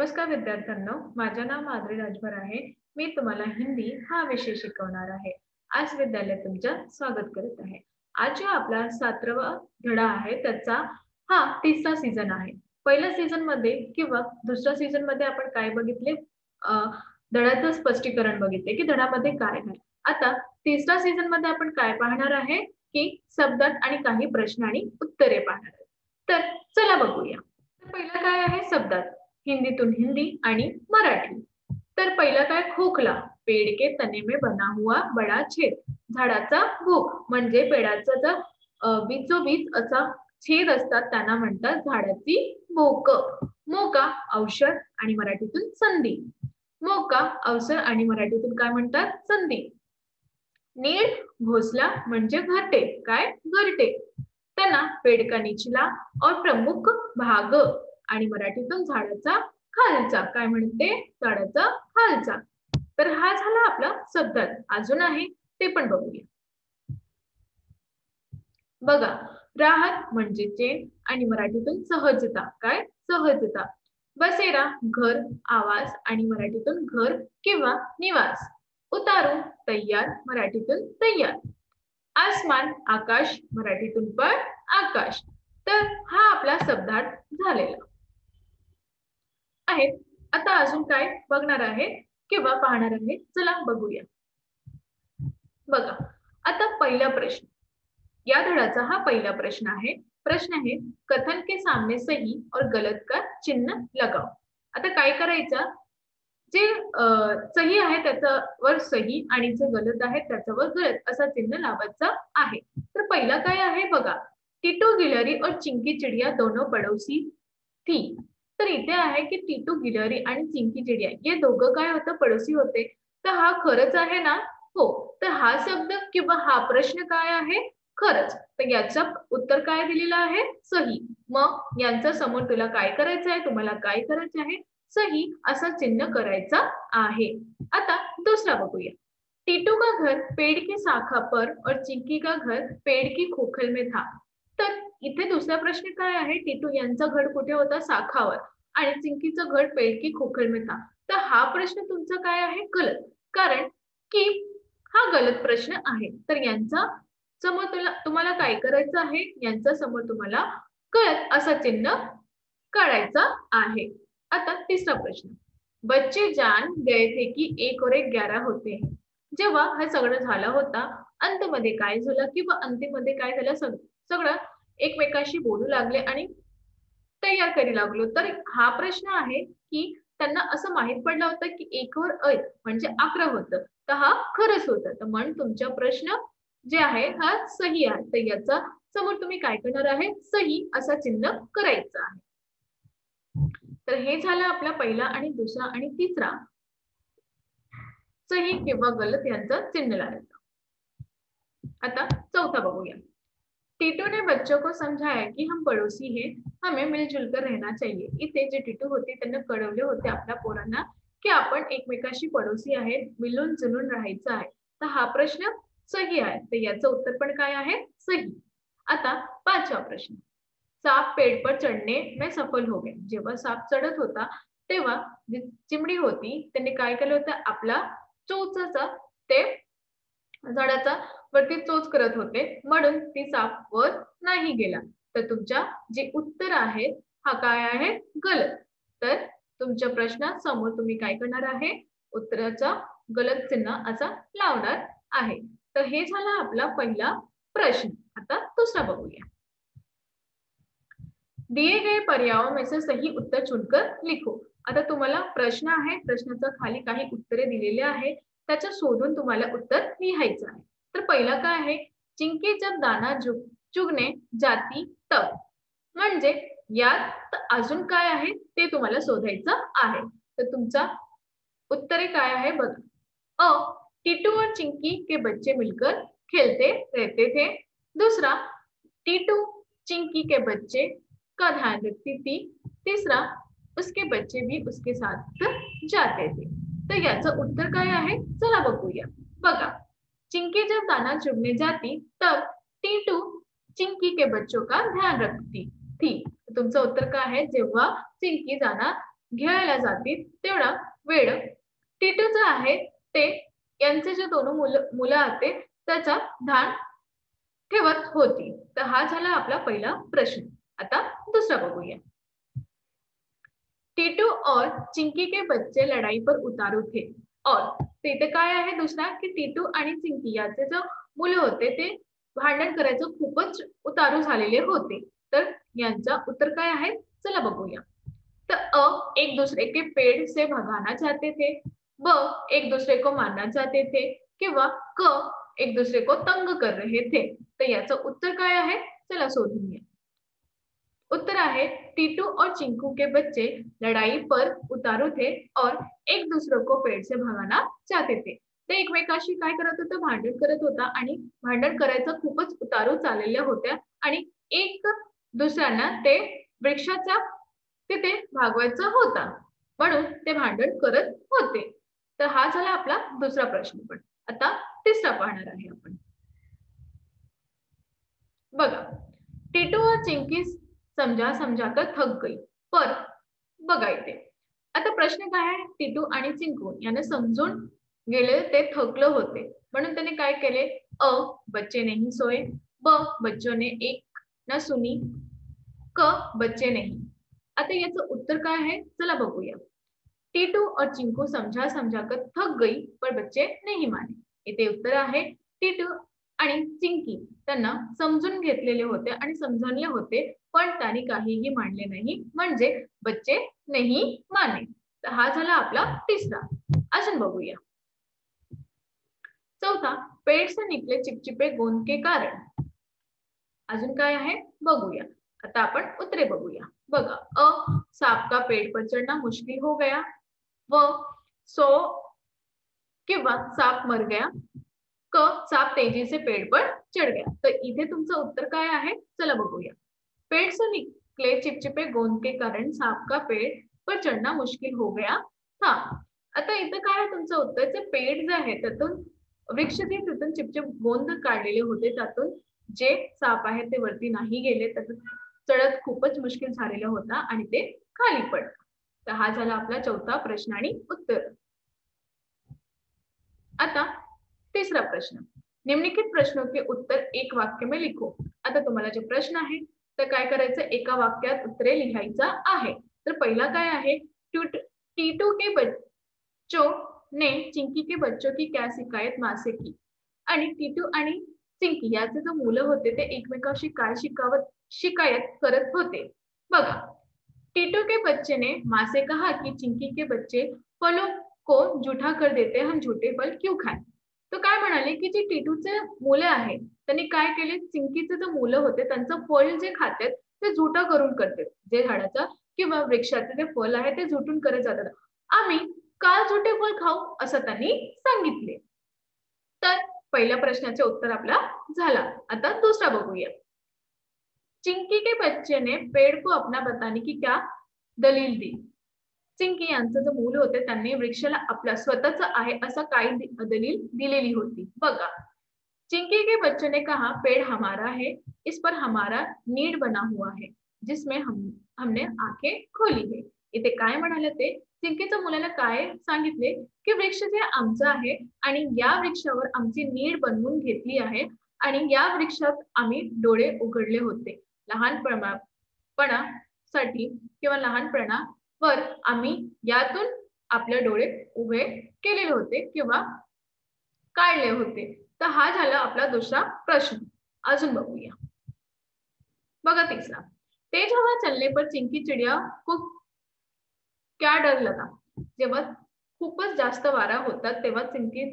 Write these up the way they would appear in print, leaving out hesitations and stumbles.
नमस्कार विद्यार्थ्यांनो, माझे नाव माधुरी राजभर आहे. मी तुम्हाला हिंदी हा विषय शिकवणार आहे. आज विद्यालयात तुमचं स्वागत करत आहे. आज जो आपला 7वा धडा आहे त्याचा हा तिसरा सीझन आहे. पहिल्या सीझन मध्ये किंवा दुसऱ्या सीझन मध्ये आपण काय बघितले? अ, धड्याचं स्पष्टीकरण बघितले की धड्यामध्ये काय आहे. आता तिसऱ्या सीझन मध्ये आपण काय पाहणार आहे की शब्दात आणि काही प्रश्न आणि उत्तरे पाहणार आहे. तर चला बघूया. तर पहिलं काय आहे शब्दात? हिंदीतून हिंदी आणि मराठी. तर पहिलं काय खोकला. पेड़ के तने में बना हुआ बडा छेद. झाडाचा भोक म्हणजे पेडाचा जर बीचोबीच असा छेद असतात त्यांना म्हणतात झाडाची भोक. मोका औषध आणि मराठीतून संधी. मोका औषध आणि मराठीतून काय म्हणतात? संधी. नीड घोसला म्हणजे घरटे. काय? घरटे. तना पेड़ का निचला और प्रमुख भाग आणि मराठीतून झाडाचा खालचा. काय म्हणते? झाडाचा खालचा. तर हा झाला आपला शब्दात. अजून आहे ते पण बघूया. बघा, राहत म्हणजे चैन आणि मराठीतून सहजता. काय? सहजता. बसेरा घर, आवाज आणि मराठीतून घर किंवा निवास. उतारू तयार, मराठीतून तयार. आसमान आकाश, मराठीतून पण आकाश. तर हा आपला शब्दार्थ झालेला आहे. आता अजून काय बघणार आहे किंवा पाहणार आहे? चला बघूया. बघा, आता पहिला प्रश्न. या धड्याचा हा पहिला प्रश्न आहे. प्रश्न आहे, कथन के सामने सही और गलत का चिन्ह लगाओ. आता काय करायचं? जे सही आहे त्याच्यावर सही आणि जे गलत आहे त्याच्यावर गलत असा चिन्ह लावायचा आहे. तर पहिला काय आहे बघा, टीटू गिलहरी और चिंकी चिडिया दोनों पड़ोसी थी. तर इथे आहे की टीटू गिलहरी आणि चिंकी चिडिया हे दोघं काय होतं? पडोसी होते. तर हा खरंच आहे ना? हो. तर हा शब्द किंवा हा प्रश्न काय आहे? खरंच. तर याचं उत्तर काय दिलेलं आहे? सही. मग यांचा समोर तुला काय करायचं आहे? तुम्हाला काय करायचं आहे? सही असं चिन्ह करायचं आहे. आता दुसरा बघूया. टीटू का घर पेड़ की शाखा पर और चिंकी का घर पेड़ की खोखल में था. तर इथे दुसरा प्रश्न काय आहे? टीटू यांचं घर कुठे होतं? शाखावर. आणि चिंकीचं घर पेड़ की खोखल में था. तर हा प्रश्न तुमचा काय आहे? गलत. कारण की हा गलत प्रश्न आहे. तर यांचा समोर तुम्हाला काय करायचं आहे? यांचा समोर तुम्हाला गलत असा चिन्ह काढायचा आहे. आता तिसरा प्रश्न. बच्चे जान गए थे की 1 और 1 11 होते हैं. जेव्हा हे सगळं झालं होता, अंतमध्ये काय झालं किंवा अंतीमध्ये काय झालं? सगळं एकमेकांशी बोलू लागले आणि तयार करू लागलो. तर हा प्रश्न आहे की त्यांना असं माहित पडलं होतं की 1 वर 1 म्हणजे 11 होतं. तर हा खरंच होतं. तर म्हणून तुमचा प्रश्न जे आहे हा सही आहे. तर याचा समोर तुम्ही काय करणार आहे? सही असा चिन्ह करायचं आहे. तर हे झालं आपला पहिला आणि दुसरा आणि तिसरा सही किंवा गलत यांचा चिन्ह लावायचा. आता चौथा बघूया. टीटू ने बच्चों को समझाया कि हम पड़ोसी हैं, हमें मिलजुल कर रहना चाहिए. इथे जे टीटू होते त्यांना कळवले होते आपल्या पोरांना की आपण एकमेकांशी पडोसी आहेत, मिळून जुळून राहायचं आहे. तर हा प्रश्न सही आहे. तर याचं उत्तर पण काय आहे? सही. आता पाचवा प्रश्न. साप पेड़ पर चढ़ने में सफल हो गए. जेव्हा साप चढत होता तेव्हा जी चिमणी होती त्यांनी काय केलं होतं? आपला चोचाचा ते झाडाचा वरती चोच करत होते म्हणून ती साप वर नाही गेला. तर तुमच्या जे उत्तर आहे हा काय आहे? गलत. तर तुमच्या प्रश्नासमोर तुम्ही काय करणार आहे? उत्तराचा गलत चिन्ह असा लावणार आहे. तर हे झाला आपला पहिला प्रश्न. आता दुसरा बघूया. दिए गए पर्यायों में से सही उत्तर चुनकर लिखो. आता तुम्हाला प्रश्न आहे, प्रश्नाच्या खाली काही उत्तरे दिलेली आहे, त्याच्या शोधून तुम्हाला उत्तर लिहायचं आहे. तर पहिला काय आहे? चिंकी जब दाना चुगने जाती तब. म्हणजे यात अजून काय आहे ते तुम्हाला शोधायचं आहे. तर तुमचा उत्तरे काय आहे बघा. अ टीटू और चिंकी के बच्चे मिलकर खेलते रहते थे. दूसरा, टीटू चिंकी के बच्चे का ध्यान रखती थी. तीसरा, उसके बच्चे भी उसके साथ जाते थे. तर याचं उत्तर काय आहे? चला बघूया. बघा, चिंकी जब दाना चुगने जाती तब टीटू चिंकी के बच्चों का ध्यान रखती थी. तुमचं उत्तर काय आहे? जेव्हा चिंकी दाना घ्यायला जातील तेवढा वेळ टिटूचं आहे ते यांचे जे दोन मुलं आहेत त्याचा ध्यान ठेवत होती. तर हा झाला आपला पहिला प्रश्न. आता दुसरा बघूया. टीटू और चिंकी के बच्चे लड़ाई पर उतारू थे और तिथे काय आहे दुसरा की टीटू आणि चिंकी याचे जो मुलं होते ते भांडण करायचं खूपच उतारू झालेले होते. तर यांचा उत्तर काय आहे चला बघूया. तो अ एक दूसरे के पेड़ से भगाना चाहते थे, ब एक दूसरे को मारना चाहते थे किंवा क एक दूसरे को तंग कर रहे थे. तर याचं उत्तर काय आहे चला शोधून घ्या. उत्तर आहे टीटू और चिंकू के बच्चे लड़ाई पर उतारू थे और एक दूसरे को पेड़ से भगाना चाहते थे. ते एकमेकाशी काय करत होतं भांडण करत होता आणि भांडण करायचं खूपच उतारू चाललेल्या होत्या आणि एक दुसऱ्यांना ते वृक्षाच्या तिथे भागवायचा होता म्हणून ते भांडण करत होते. तर हा झाला आपला दुसरा प्रश्न. पण आता तिसरा पाहणार आहे आपण. बघा टीटू और चिंकी समजा समजा कर थक गई पर बघा इथे आता प्रश्न काय आहे टीटू आणि चिंकू यांना समजून गेले ते थकले होते म्हणून त्याने काय केले अ बच्चे नहीं सोए, ब बच्चों ने एक न सुनी, क बच्चे नहीं. आता याचं उत्तर काय आहे चला बघूया. टीटू और चिंकू समझा समझा कर थक गई पर बच्चे नहीं माने. इथे उत्तर आहे टीटू आणि चिंकी त्यांना समजून घेतलेले होते आणि समजवले होते पण त्यांनी काहीही मानले नाही म्हणजे बच्चे नहीं माने. तर हा झाला आपला तिसरा. अजून बघूया. चौथा पेड़ से निकले चिपचिपे गोंद के कारण. अजून काय आहे बघूया. आता आपण उत्तरे बघूया. बघा अ सांप का पेड़ पर चढ़ना मुश्किल हो गया, व सो किंवा सांप मर गया, क सांप तेजी से पेड़ पर चढ़ गया. तर इथे तुमचं उत्तर काय आहे चला बघूया. पेड़ से निकले चिपचिपे गोंद के कारण सांप का पेड़ पर चढ़ना मुश्किल हो गया था. आता इथं काय आहे तुमचं उत्तर जे पेड़ जे आहे त्यातून वृक्ष जे तिथून चिपचिप गोंद काढलेले होते त्यातून जे साप आहे ते वरती नाही गेले त्यातून चढत खूपच मुश्किल झालेला होता आणि ते खाली पडलं. तर हा झाला आपला चौथा प्रश्न आणि उत्तर. आता तीसरा प्रश्न. निम्नलिखित प्रश्नों के उत्तर एक वाक्य में लिखो. आता तुम्हाला जो प्रश्न आहे तर काय करायचं एका वाक्यात उत्तरे लिहायचं आहे. तर पहिला काय आहे टीटू के बच्चों ने चिंकी के बच्चों की क्या शिकायत माँ से की. आणि टीटू आणि चिंकी याचे जो मुलं होते ते एकमेकांशी काय शिकायत करत होते. बघा टीटू के बच्चे ने माँ से कहा कि चिंकी के बच्चे फलों को जूठा कर देते, हम झूठे फल क्यों खाएं. तो काय म्हणाले की जे टीटूचे मुलं आहे त्यांनी काय केले चिंकीचे जे मुलं होते त्यांचं फळ जे खातात ते झूठा करून करतात. जे झाडाचं किंवा वृक्षाचे जे फळ आहे ते झुटून करत जातात. आम्ही का झूठे फळ खाऊ असं त्यांनी सांगितले. तर पहिल्या प्रश्नाचे उत्तर आपला झाला. आता दुसरा बघूया. चिंकी के बच्चे ने पेड़ को अपना बताने की क्या दलील दी. चिंकी यांचं जे मूल होते त्यांनी वृक्षाला आपला स्वतःच आहे असं काही दलील दिलेली होती. बघा चिंकी के बच्चे ने कहा पेड़ हमारा है, इस पर हमारा नीड बना हुआ है जिसमें हमने आंखें खोली है. इथे काय म्हणाले ते चिंकीच्या मुलाला काय सांगितले की वृक्ष जे आमचं आहे आणि या वृक्षावर आमची नीड बनवून घेतली आहे आणि या वृक्षात आम्ही डोळे उघडले होते. लहानपणासाठी किंवा लहानपणावर आम्ही यातून आपले डोळे उभे केलेले होते किंवा काढले होते. तर हा झाला आपला दुसरा प्रश्न. अजून बघूया. बघा तिसरा. तेज हवा चलने पर चिंकी चिड़िया को क्या डर लगा. जेव्हा खूपच जास्त वारा होता तेव्हा चिंकी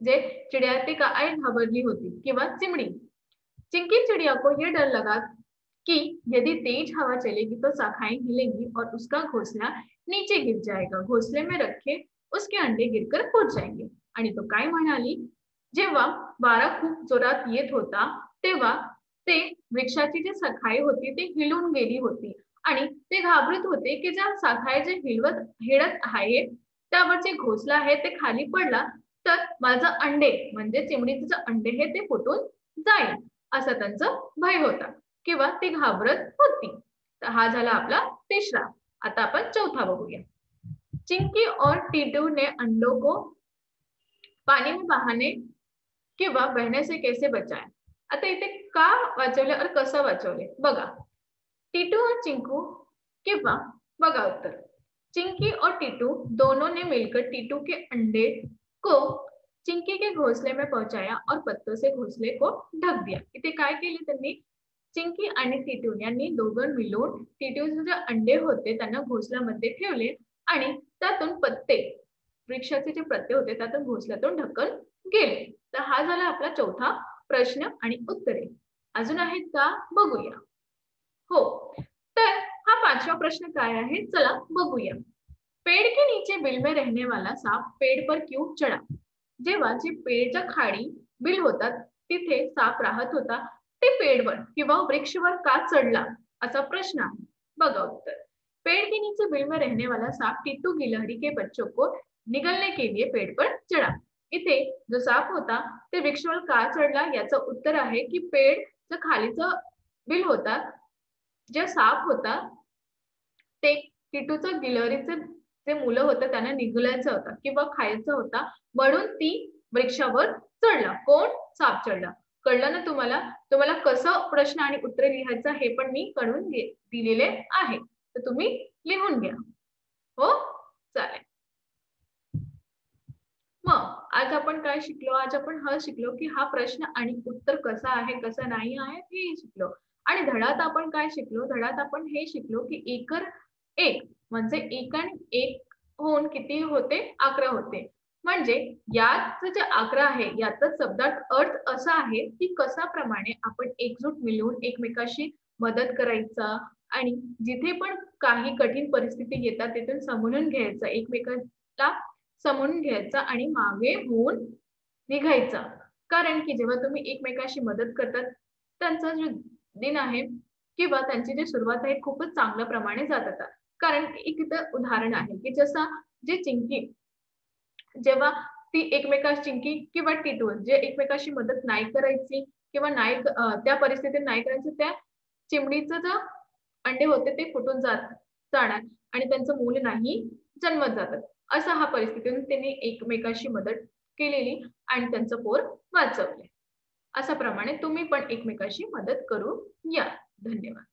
जे चिड़िया ती काय घाबरली होती किंवा चिमणी. चिंकी चिड़िया को यह डर लगा कि यदि तेज हवा चलेगी तो शाखाएं हिलेंगी और उसका घोंसला नीचे गिर जाएगा. घोंसले में रखे उसके अंडे गिरकर फूट जाएंगे. आणि तो काय म्हणाली जेव्हा वारा खूप जोरात येत होता तेव्हा ते वृक्षाची जी शाखाए होती ती हिलून गेली होती आणि ते घाबरत होते की ज्या शाखाए जे हिलत आहे त्यावर जे घोंसला आहे ते खाली पडला तर माझं अंडे म्हणजे चिमणीचे जे अंडे आहे ते फुटून जाईल असा त्यांचा भय होता किंवा ती घाबरत होती. तर हा झाला आपला तिसरा. आता आपण चौथा बघूया. चिंकी और टीटू ने अंडों को पानी में बहाने किंवा बहने से कैसे बचाया. आता इथे का वाचवले और कसं वाचवले बघा. टीटू और चिंकू किंवा बघा उत्तर. चिंकी और टीटू दोनों ने मिलकर टीटू के अंडे को चिंकी के घोंसले में पहुंचाया और पत्तों से घोंसले को ढक दिया. इथे काय केले त्यांनी, चिंकी आणि टीटू यांनी दोघं मिळून टीटूचे जे अंडे होते त्यांना घोंसल्यामध्ये ठेवले आणि त्यातून पत्ते, वृक्षाचे जे पत्ते होते त्यातून घोंसल्यातून ढकल गेले. तर हा झाला आपला चौथा प्रश्न आणि उत्तरे. अजून आहेत का बघूया. हो, तर हा पाचवा प्रश्न काय आहे चला बघूया. पेड़ के नीचे बिल में रहने वाला सांप पेड़ पर क्यों चढ़ा. जेव्हा जे पेड़च्या खाली बिल होतात तिथे साप राहत होता ते पेड़वर किंवा वृक्षवर का चढला असा प्रश्न आहे. बघा उत्तर. पेड़ के नीचे बिल में रहने वाला सांप टिट्टू गिलहरी के बच्चों को निगलने के लिए पेड़ पर चढ़ा. इथे जो साप होता ते वृक्षवर का चढला याचं उत्तर आहे की पेड़च्या खालीचं बिल होता, जे साप होता ते टिटूचं गिलहरीचे जे मुलं होतं त्यांना निगलायचं होतं किंवा खायचं होता म्हणून ती वृक्षावर चढला. कोण? साप चढला. कळलं ना तुम्हाला. तुम्हाला कसं प्रश्न आणि उत्तर लिहायचं हे पण मी कळून दिलेले आहे, तर तुम्ही लिहून घ्या. हो चालेल. मग आज आपण काय शिकलो. आज आपण हा शिकलो की हा प्रश्न आणि उत्तर कसा आहे कसं नाही आहे हे शिकलो. आणि धड्यात आपण काय शिकलो. धड्यात आपण हे शिकलो की एकर एक म्हणजे एक आणि एक होऊन किती होते 11 होते. म्हणजे याचं जे 11 आहे याचा शब्दात अर्थ असा आहे की कशाप्रमाणे आपण एकजूट मिळून एकमेकाशी मदत करायचा आणि जिथे पण काही कठीण परिस्थिती येतात तिथून समजून घ्यायचं, एकमेकांना समजून घ्यायचं आणि मागे होऊन निघायचं. कारण की जेव्हा तुम्ही एकमेकाशी मदत करतात त्यांचा जो दिन आहे किंवा त्यांची जी सुरुवात आहे खूपच चांगल्या प्रमाणे जातात. कारण एक इथं उदाहरण आहे की जसं जे चिंकी जेव्हा ती एकमेकाशी चिंकी किंवा टिटू जे एकमेकाशी मदत नाही करायची किंवा नाही त्या परिस्थितीत नाही करायचं त्या चिमणीचं जे अंडे होते ते फुटून जाणार आणि त्यांचं मूल नाही जन्मत जातात. असा हा परिस्थितीतून त्यांनी एकमेकाशी मदत केलेली आणि त्यांचं पोर वाचवले. अशा प्रमाणे तुम्ही पण एकमेकाशी मदत करू या. धन्यवाद.